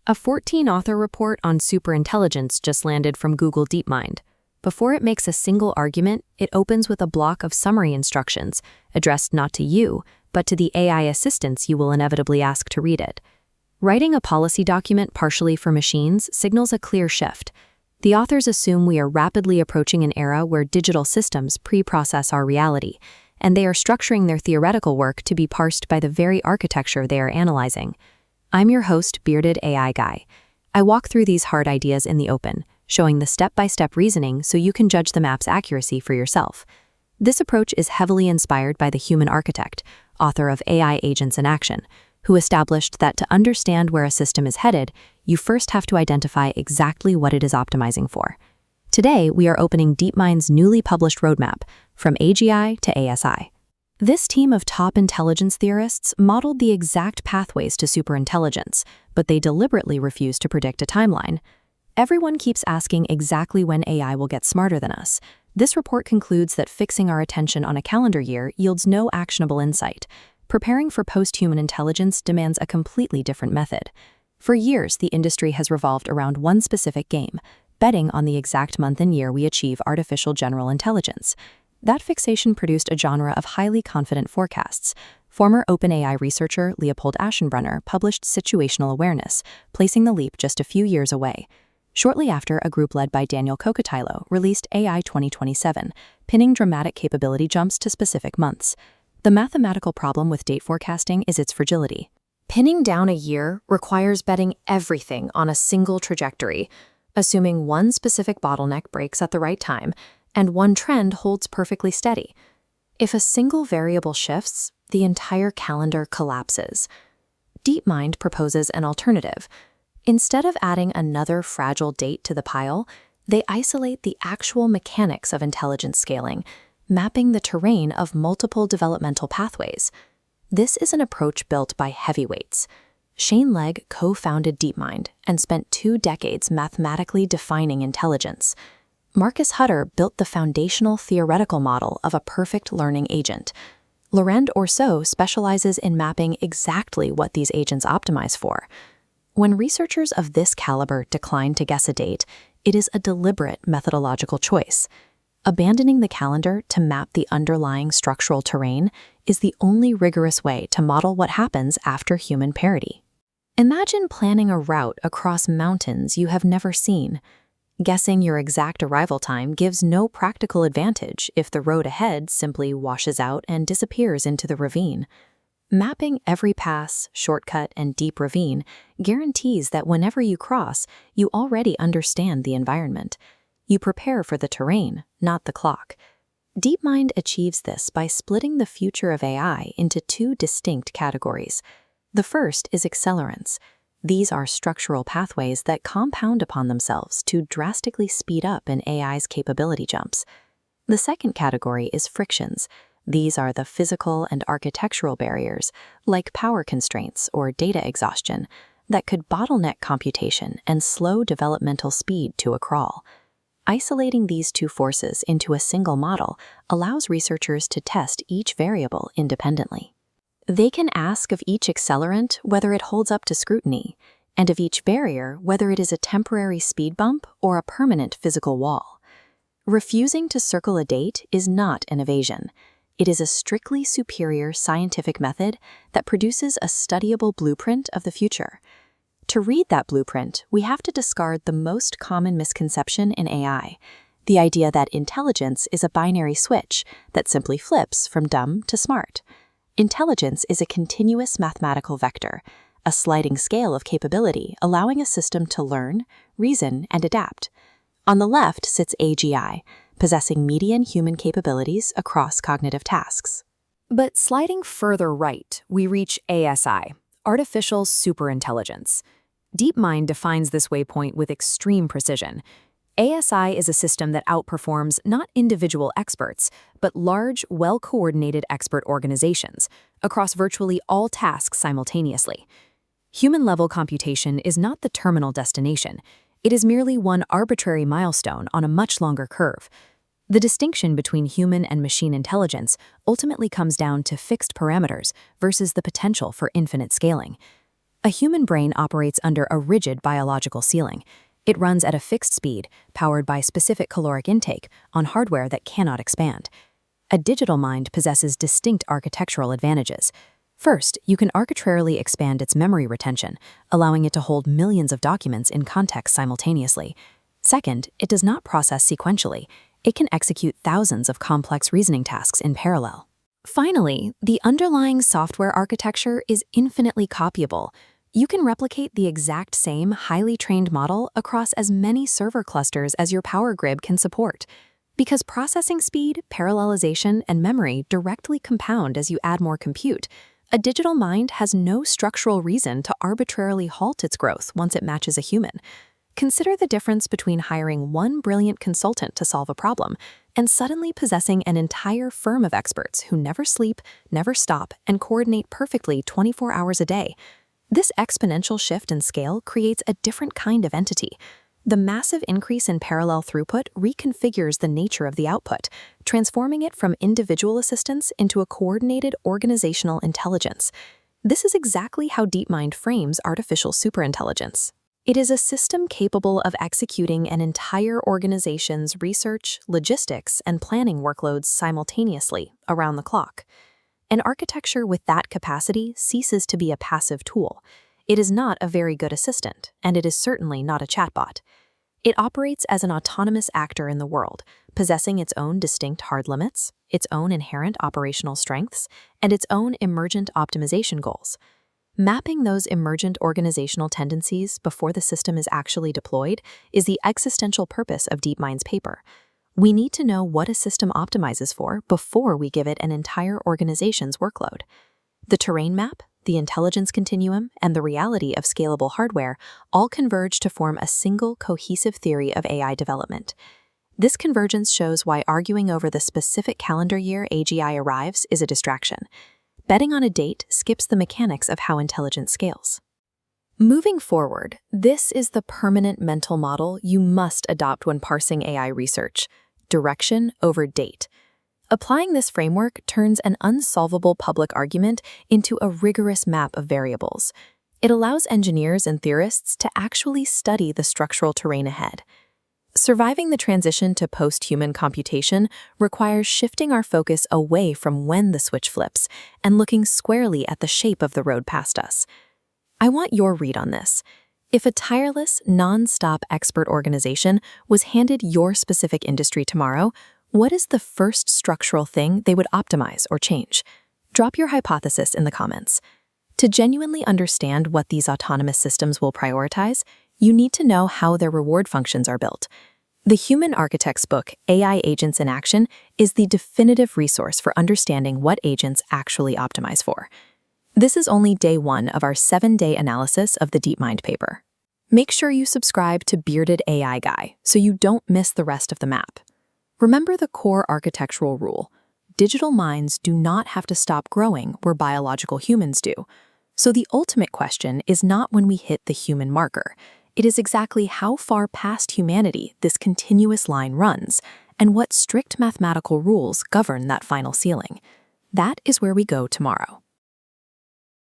A 14-author report on superintelligence just landed from Google DeepMind. Before it makes a single argument, it opens with a block of summary instructions, addressed not to you, but to the AI assistants you will inevitably ask to read it. Writing a policy document partially for machines signals a clear shift. The authors assume we are rapidly approaching an era where digital systems pre-process our reality, and they are structuring their theoretical work to be parsed by the very architecture they are analyzing. I'm your host, Bearded AI Guy. I walk through these hard ideas in the open, showing the step-by-step reasoning so you can judge the map's accuracy for yourself. This approach is heavily inspired by the human architect, author of AI Agents in Action, who established that to understand where a system is headed, you first have to identify exactly what it is optimizing for. Today, we are opening DeepMind's newly published roadmap, from AGI to ASI. This team of top intelligence theorists modeled the exact pathways to superintelligence, but they deliberately refused to predict a timeline. Everyone keeps asking exactly when AI will get smarter than us. This report concludes that fixing our attention on a calendar year yields no actionable insight. Preparing for post-human intelligence demands a completely different method. For years, the industry has revolved around one specific game, betting on the exact month and year we achieve artificial general intelligence. That fixation produced a genre of highly confident forecasts. Former OpenAI researcher Leopold Aschenbrenner published Situational Awareness, placing the leap just a few years away. Shortly after, a group led by Daniel Kokotajlo released AI 2027, pinning dramatic capability jumps to specific months. The mathematical problem with date forecasting is its fragility. Pinning down a year requires betting everything on a single trajectory, assuming one specific bottleneck breaks at the right time, and one trend holds perfectly steady. If a single variable shifts, the entire calendar collapses. DeepMind proposes an alternative. Instead of adding another fragile date to the pile, they isolate the actual mechanics of intelligence scaling, mapping the terrain of multiple developmental pathways. This is an approach built by heavyweights. Shane Legg co-founded DeepMind and spent 2 decades mathematically defining intelligence. Marcus Hutter built the foundational theoretical model of a perfect learning agent. Laurent Orceau specializes in mapping exactly what these agents optimize for. When researchers of this caliber decline to guess a date, it is a deliberate methodological choice. Abandoning the calendar to map the underlying structural terrain is the only rigorous way to model what happens after human parity. Imagine planning a route across mountains you have never seen. Guessing your exact arrival time gives no practical advantage if the road ahead simply washes out and disappears into the ravine. Mapping every pass, shortcut, and deep ravine guarantees that whenever you cross, you already understand the environment. You prepare for the terrain, not the clock. DeepMind achieves this by splitting the future of AI into 2 distinct categories. The first is accelerants. These are structural pathways that compound upon themselves to drastically speed up an AI's capability jumps. The second category is frictions. These are the physical and architectural barriers, like power constraints or data exhaustion, that could bottleneck computation and slow developmental speed to a crawl. Isolating these 2 forces into a single model allows researchers to test each variable independently. They can ask of each accelerant whether it holds up to scrutiny, and of each barrier whether it is a temporary speed bump or a permanent physical wall. Refusing to circle a date is not an evasion. It is a strictly superior scientific method that produces a studyable blueprint of the future. To read that blueprint, we have to discard the most common misconception in AI, the idea that intelligence is a binary switch that simply flips from dumb to smart. Intelligence is a continuous mathematical vector, a sliding scale of capability allowing a system to learn, reason, and adapt. On the left sits AGI, possessing median human capabilities across cognitive tasks. But sliding further right, we reach ASI, artificial superintelligence. DeepMind defines this waypoint with extreme precision. ASI is a system that outperforms not individual experts, but large, well-coordinated expert organizations across virtually all tasks simultaneously. Human-level computation is not the terminal destination. It is merely one arbitrary milestone on a much longer curve. The distinction between human and machine intelligence ultimately comes down to fixed parameters versus the potential for infinite scaling. A human brain operates under a rigid biological ceiling. It runs at a fixed speed, powered by specific caloric intake, on hardware that cannot expand. A digital mind possesses distinct architectural advantages. First, you can arbitrarily expand its memory retention, allowing it to hold millions of documents in context simultaneously. Second, it does not process sequentially. It can execute thousands of complex reasoning tasks in parallel. Finally, the underlying software architecture is infinitely copyable. You can replicate the exact same highly trained model across as many server clusters as your power grid can support. Because processing speed, parallelization, and memory directly compound as you add more compute, a digital mind has no structural reason to arbitrarily halt its growth once it matches a human. Consider the difference between hiring one brilliant consultant to solve a problem and suddenly possessing an entire firm of experts who never sleep, never stop, and coordinate perfectly 24 hours a day. This exponential shift in scale creates a different kind of entity. The massive increase in parallel throughput reconfigures the nature of the output, transforming it from individual assistance into a coordinated organizational intelligence. This is exactly how DeepMind frames artificial superintelligence. It is a system capable of executing an entire organization's research, logistics, and planning workloads simultaneously, around the clock. An architecture with that capacity ceases to be a passive tool. It is not a very good assistant, and it is certainly not a chatbot. It operates as an autonomous actor in the world, possessing its own distinct hard limits, its own inherent operational strengths, and its own emergent optimization goals. Mapping those emergent organizational tendencies before the system is actually deployed is the existential purpose of DeepMind's paper. We need to know what a system optimizes for before we give it an entire organization's workload. The terrain map, the intelligence continuum, and the reality of scalable hardware all converge to form a single cohesive theory of AI development. This convergence shows why arguing over the specific calendar year AGI arrives is a distraction. Betting on a date skips the mechanics of how intelligence scales. Moving forward, this is the permanent mental model you must adopt when parsing AI research: direction over date. Applying this framework turns an unsolvable public argument into a rigorous map of variables. It allows engineers and theorists to actually study the structural terrain ahead. Surviving the transition to post-human computation requires shifting our focus away from when the switch flips and looking squarely at the shape of the road past us. I want your read on this. If a tireless, non-stop expert organization was handed your specific industry tomorrow, what is the first structural thing they would optimize or change? Drop your hypothesis in the comments. To genuinely understand what these autonomous systems will prioritize, you need to know how their reward functions are built. The Human Architect's book, AI Agents in Action, is the definitive resource for understanding what agents actually optimize for. This is only day one of our 7-day analysis of the DeepMind paper. Make sure you subscribe to Bearded AI Guy so you don't miss the rest of the map. Remember the core architectural rule: digital minds do not have to stop growing where biological humans do. So the ultimate question is not when we hit the human marker. It is exactly how far past humanity this continuous line runs, and what strict mathematical rules govern that final ceiling. That is where we go tomorrow.